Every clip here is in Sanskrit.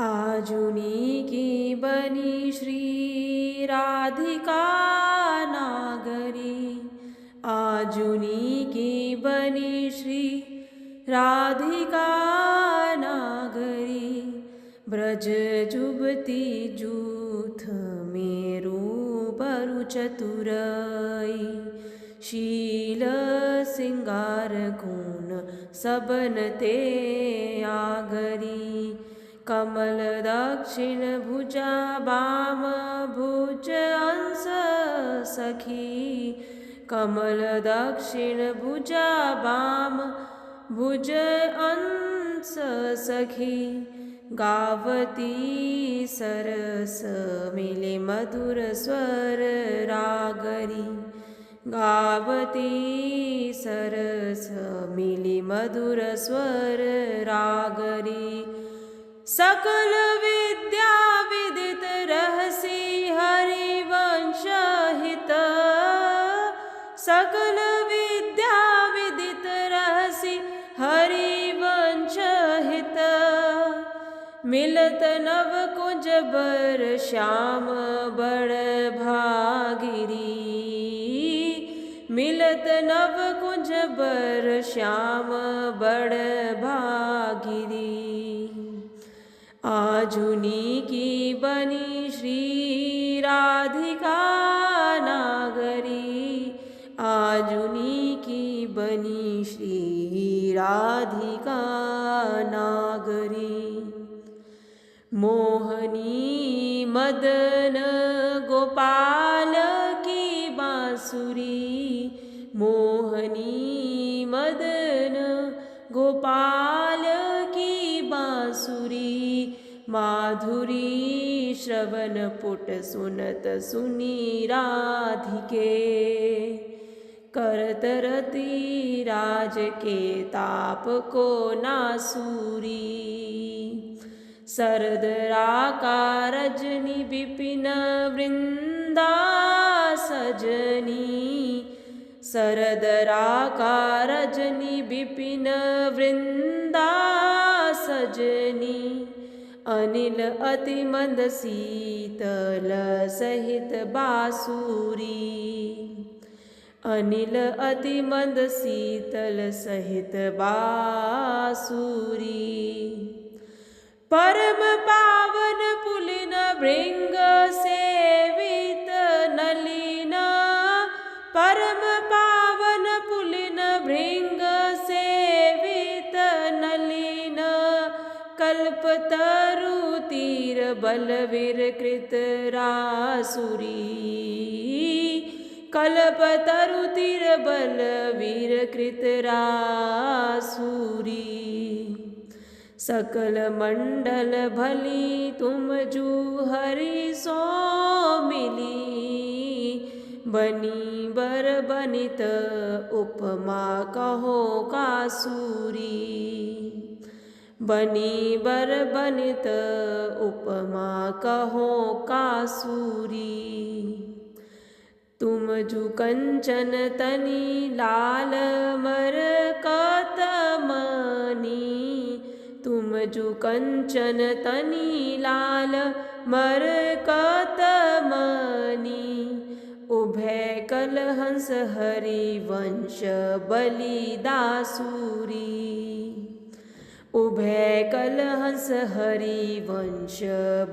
आजुनी की बनी श्री राधिका नागरी। आजुनी की बनी श्री राधिका नागरी। ब्रज जुबती जूथ मेरू बरु चतुरई। शील सिंगार गुण सबन ते आगरी। कमल दक्षिण भुजा बाम भुज अंश सखी। कमल दक्षिण भुजा बाम भुज अंश सखी। गावती सरस मिले मधुर स्वर रागरी। गावती सरस मिली मधुर स्वर रागरी। सकल विद्या विदित रहसी हरिवंश हित। सकल विद्या विदित रहसी हरिवंश हित। मिलत नव कुंज बर श्याम बड़ भागिरी। मिलत नव कुंज बर श्याम बड़ भागिरी। आजुनी की बनी श्री राधिका नागरी। आजुनी की बनी श्री राधिका नागरी। मोहनी मदन गोपाल की बांसुरी। मोहनी मदन गोपाल की बांसुरी। माधुरी श्रवण पुट सुनत सुनी राधिके। करत रति राज के ताप को नासूरी। शरद राका रजनी विपिन वृंदा सजनी। शरद राका रजनी विपिन वृंदा सजनी। अनिल अति मंद शीतल सहित बांसुरी। अनिल अति मंद शीतल सहित बांसुरी। परम पावन पुलिन भृंग सेवित नलिन। परम पावन पुलिन भृंग सेवित नलिन। कल्पतरु तीर बलवीर कृत रासुरी। कल्पतरु तीर बलवीर कृत रासुरी। सकल मंडल भली तुम जू हरि सो मिली। बनी बर बनित उपमा कहो कासूरी। बनी बर बनित उपमा कहो कासूरी। तुम जु कंचन तनी लाल मरकत मनी। तुम जु कंचन तनी लाल मरकत मनी। उभय कलहंस हरिवंश बलि दासुरी। उभय कलहंस हरिवंश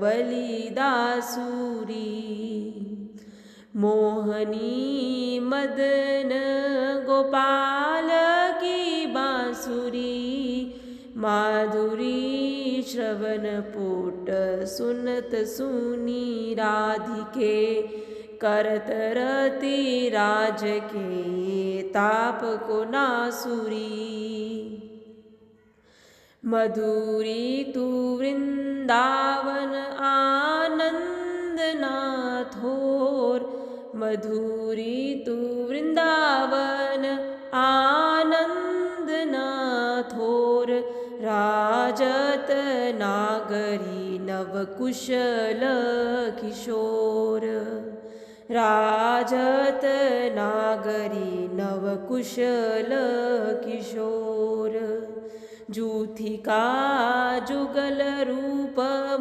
बलि दासुरी। मोहनी मदन गोपाल की बांसुरी। माधुरी श्रवण पुट सुनत सुनी राधिके। करत रति राज के ताप को नासूरी। मधुरी तू वृंदावन आनंद नाथोर। मधुरी तू वृंदावन आनंद नाथोर। राजत नागरी नव कुशल किशोर। राजत नागरी नव कुशल किशोर। जूथिका जुगल रूप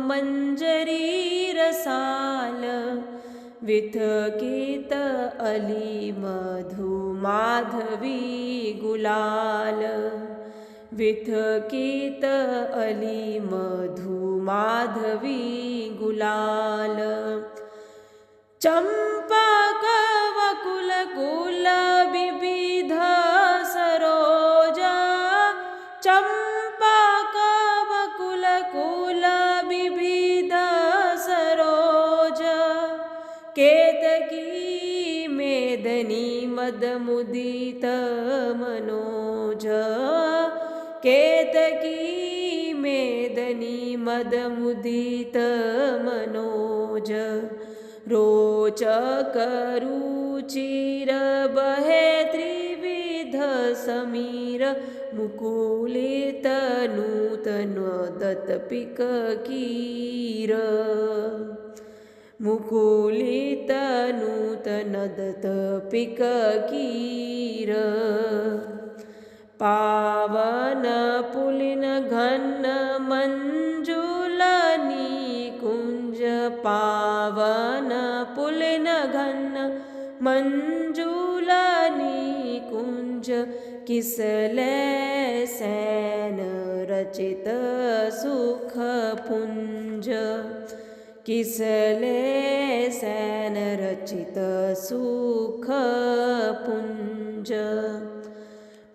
मंजरी रसाल विथ कीत अली मधु माधवी गुलाल विथ कीत अली मधु माधवी गुलाल चंपक वकुल कुल विविध सरोजा चंपक वकुल कुल विविध सरोजा केतकी मेदनी मदमुदित मनोज केतकी मेदनी मदमुदित मनोज रोचक रुचिर बहे त्रिविध समीर मुकुलित नूतन दत्पिक कीर मुकुलित नूतन दत्पिक कीर पावन पुलिन घन मंजुल निकुंज पावन पुलिन घन मंजुल निकुंज किसले सैन रचित सुख पुंज किसले सैन रचित सुख पुंज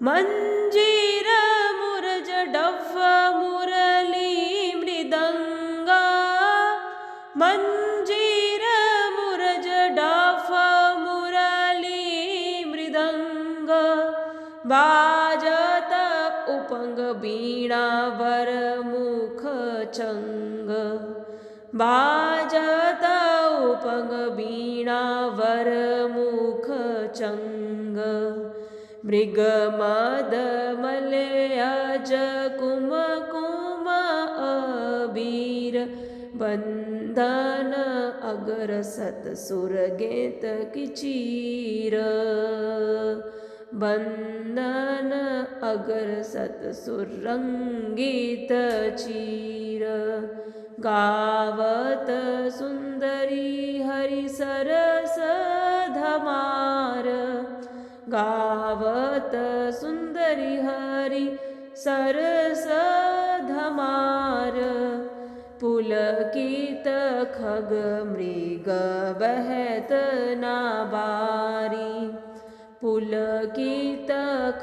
मंजीर मुरज डफ मुरली मृदंगा मंजीर मुरज डफ मुरली मृदंग बाजत उपंग बीणा वर मुख चंग बाजत उपंग बीणा वर मुख चंग मृग मद मलयज कुम कुम अबीर बंधन अगर सत सुर गेत किचीर बंधन अगर सत सुरंगीत चीर गावत सुंदरी हरि सरस धमार गावत सुंदरी हरि सरस धमार पुलकित खग मृग बहत नाबारी पुलकित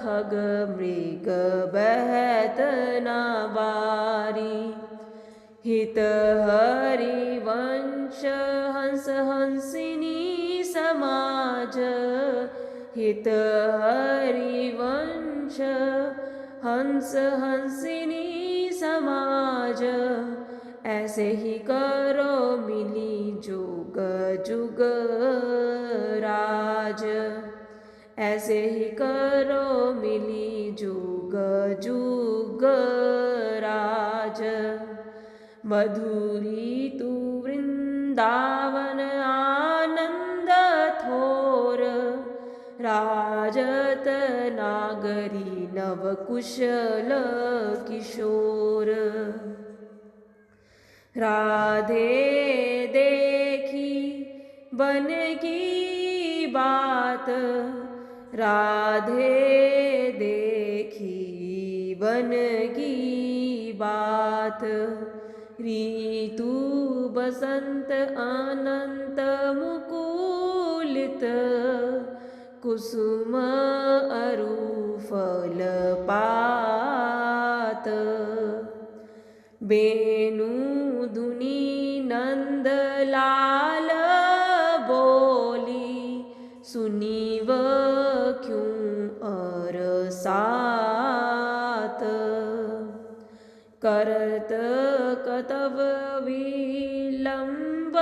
खग मृग बहत नाबारी हित हरि वंश हंस हंसिनी समाज हित हरि वंश हंस हंसिनी समाज ऐसे ही करो मिली जुग जुग राज ऐसे ही करो मिली जुग जुग राज मधुरी तू वृंदावन आनंद थोर राजत नागरी नव कुशल किशोर राधे देखी बन की बात राधे देखी बन की बात ऋतु बसंत अनंत मुकुलित कुसुम अरु फल पात बेनु धुनी नंद लाल बोली सुनीव क्यों अरसात करत कतव विलंब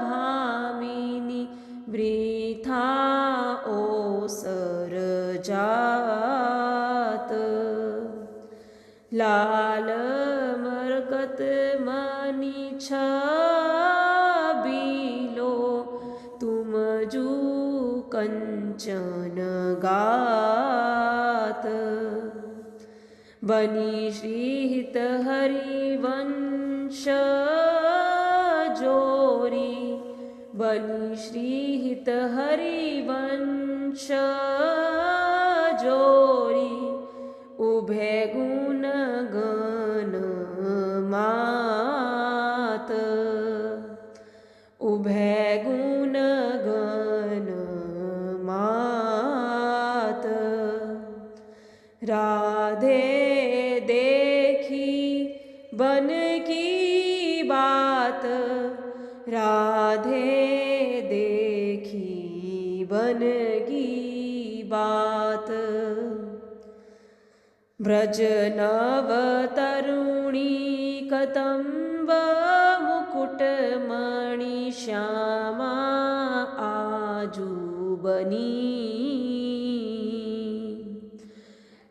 भामिनी वृथा ओसर जात लाल मरकत मनी छबीलो तुम जू कंचन गात बनी श्रीहित हरिवंश जोरी, बनी श्रीहित हरिवंश जोरी, उभे गुण गण मात, उभे गुण गण मात। राधे देखी बन की बात, राधे देखी बन की बात। ब्रज नव तरुणी कदम्ब मुकुट मणि श्यामा आजू बनी,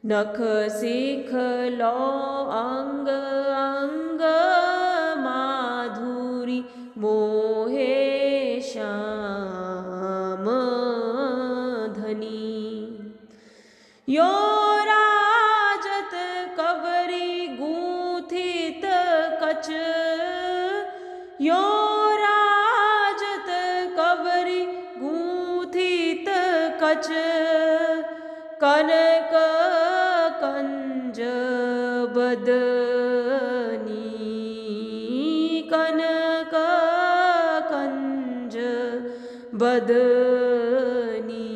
नख सिख लो अंग अंग माधुरी मोहे श्याम धनी। यो राजत कवरी गूंथित कच, यो राजत कवरी गूंथित कच, कनक कंज बदनी, कनक कंज बदनी।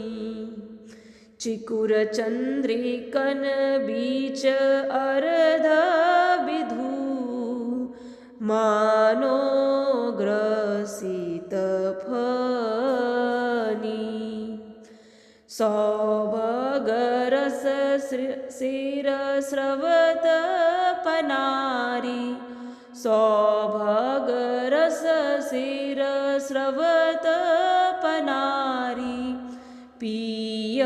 चिकुर चंद्रिकन बीच अर्ध विधु, मानो ग्रसित फनी। सौभग रस शिर स्रवत पनारी, सौभग रस शिर स्रवत पनारी। पिय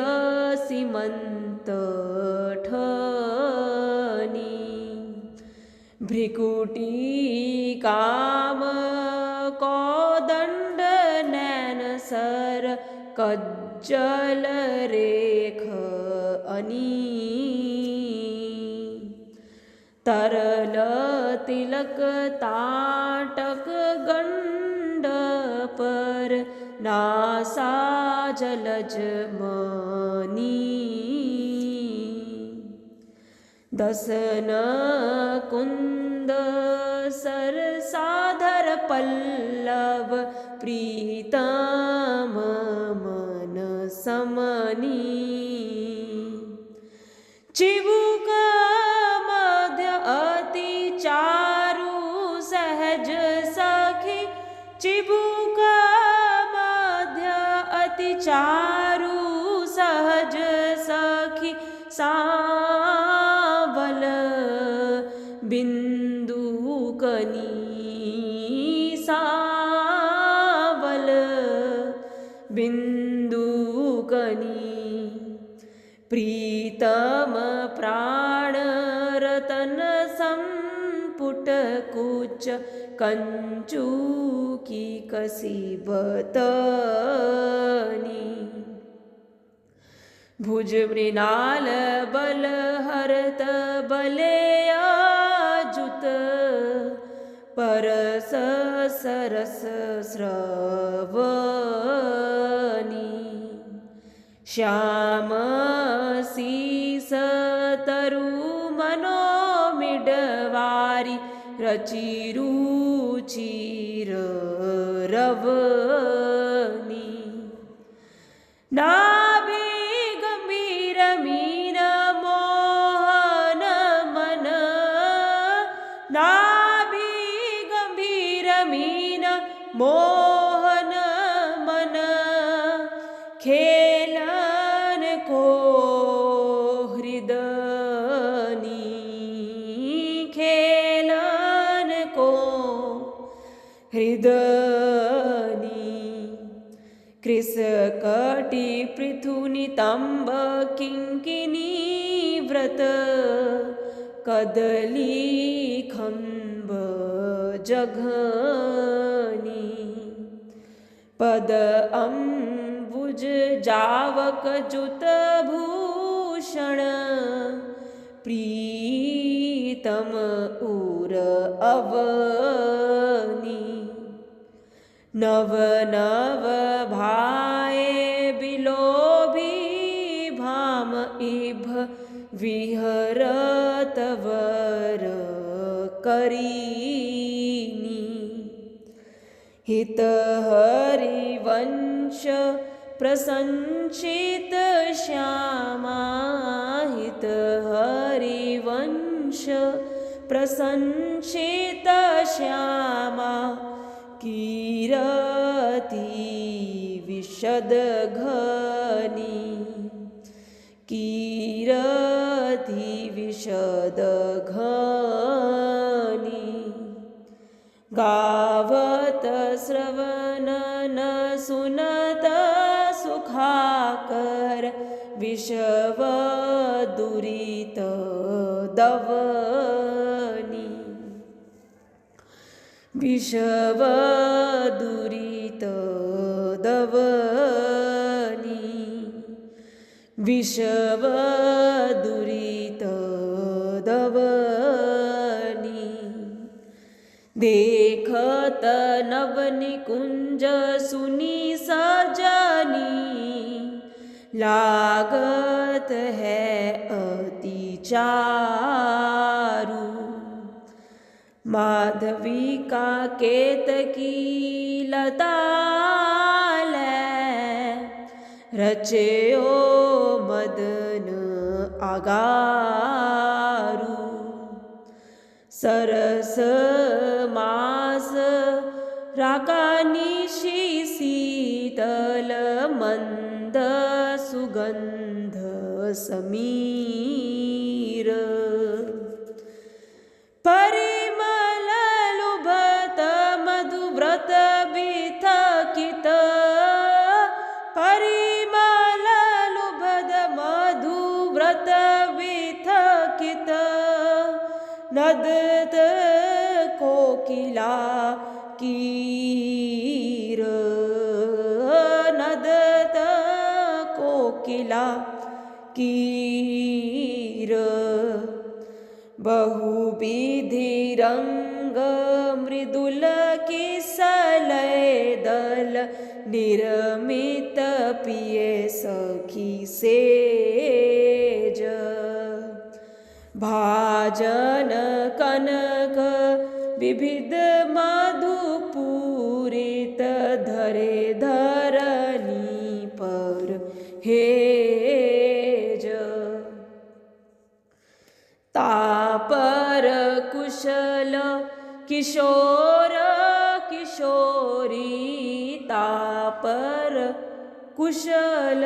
सीमंत ठनी, भ्रिकुटी काम कौदंड नैन सर कज्जल रेख अनी। तरल तिलक ताटक गंड पर, नासा जलज मनी। दसन कुंद सरसाधर पल्लव, प्रीतम मन समनी। चिबुक मध्य अति चारु सहज सखी, चिबुक मध्य अति चारु सहज सखी। सांवल बिंदु कनी, सांवल बिंदु कनी। प्रीतम प्राण रतन संपुट कुच, कंचू की कसी बतनी। भुज मृणाल बल हरत बलेयाजुत, परस सरस स्रवनी। श्याम शीस तरु मनोमिडवारी, रचिरुचिर रवनी। नाभि गंभीर मीन मोहन मन, नाभि गंभीर मीन मोहन मन। खेलन को हृदनी, खेलन को हृदनी। कृस कटि पृथु नितंब किंकिनी व्रत, कदली खंब जघनी। पद अम्बुज जावक जुत भूषण, प्रीतम उर अवनी। नव नव भाए बिलोभी भाम इभ विहरत वर करीनी। हित हरिवंश प्रसंचित श्यामा। हित हरिवंश प्रसंचित श्यामा। कीरति विशद घनी। कीरति विशद घनी। गावत श्रवणन सुनत सुखाकर। विषव दुरित दवनी। विषव दुरित दवनी। विषव दुरित दवनी। देखत नवनिकुंज सुनी सजनी। लागत है अति चारु। माधवी का केतकी लता रचयो मदन आगारू। सरस मास राकानिशी शीतल मंद सुगंध समीर। परिमल लुभत मधुव्रत बिथकित। परिमल लुभत मधुव्रत बिथकित। नदत कोकिला कीर। नदत कोकिला कीर। बहुविधि रंग मृदुल किसलय दल। निर्मित पिए सखी सेज। भाजन कनक विविध मधुपूरित। धरे धरनी पर हेज। तापर कुशल किशोर किशोरी। तापर कुशल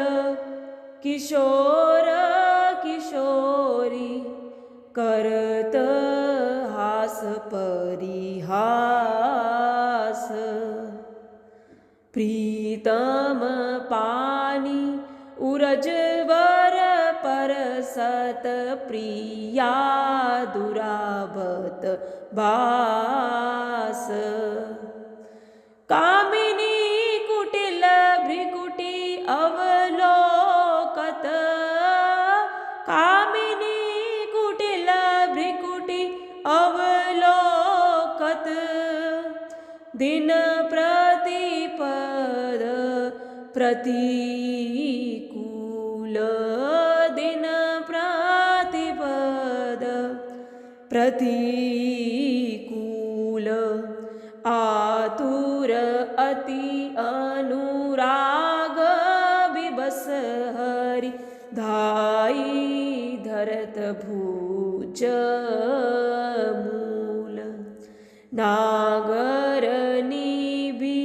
किशोर किशोरी। करत हास परिहास। प्रीतम पानी उरजवर परसत। प्रिया दुरावत बास। कामिनी कुटिल भ्रिकुटी अवलोकत। कामिनी कुटिल भ्रिकुटी अवलोकत। दिन प्रतिपद प्रतिकूल। दिन प्रतिपद प्रतिकूल। आतुर अति अनुराग विबस हरि। धाई धरत भुज मूल। नागर निभि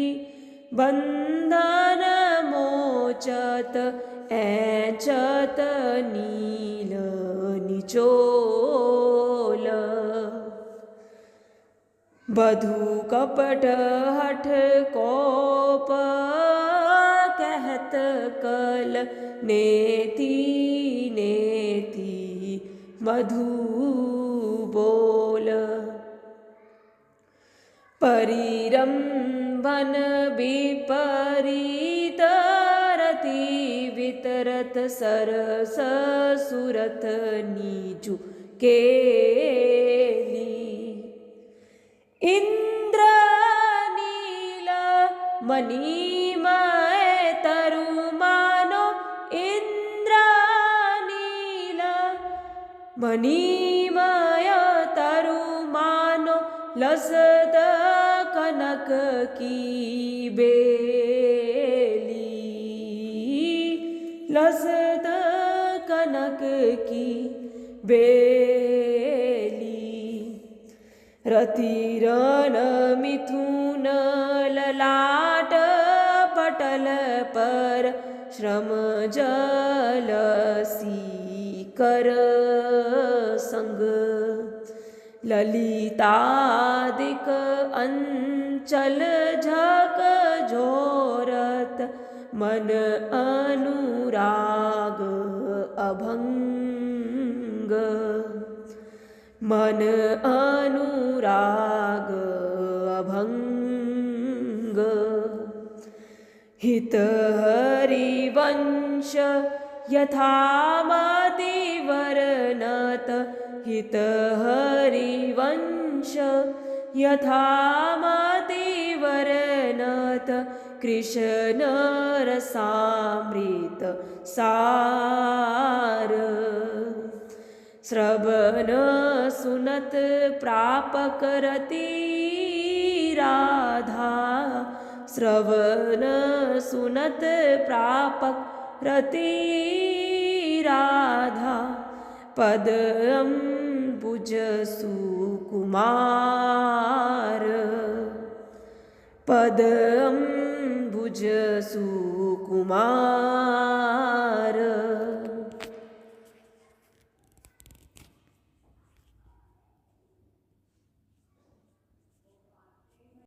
बंधन मोचत। ऐचत नील निचोल। बधु कपट हठ कोप। कहत कल नेति नेति मधु बोल। परिरंभन विपरीत रति वितरत। सरस सुरत नीजु केली इंद्रनील मणिमय तरुमानो इंद्रनील मणिमय तरुमानो लसत कनक की बेली लसत कनक की बेली रतिरन मिथुन ललाट पटल पर श्रम जल सीकर संग ललितादिक अंचल झक झोरत मन अनुराग अभंग मन अनुराग अभंग हित हरिवंश यथामति वर्णत हित हरिवंश यथामति वर्णत कृष्ण रसामृत सार श्रवण सुनत प्रापक रति राधा श्रवण सुनत प्रापक रति राधा पद अम्बुज सुकुमार पद अम्बुज सुकुमार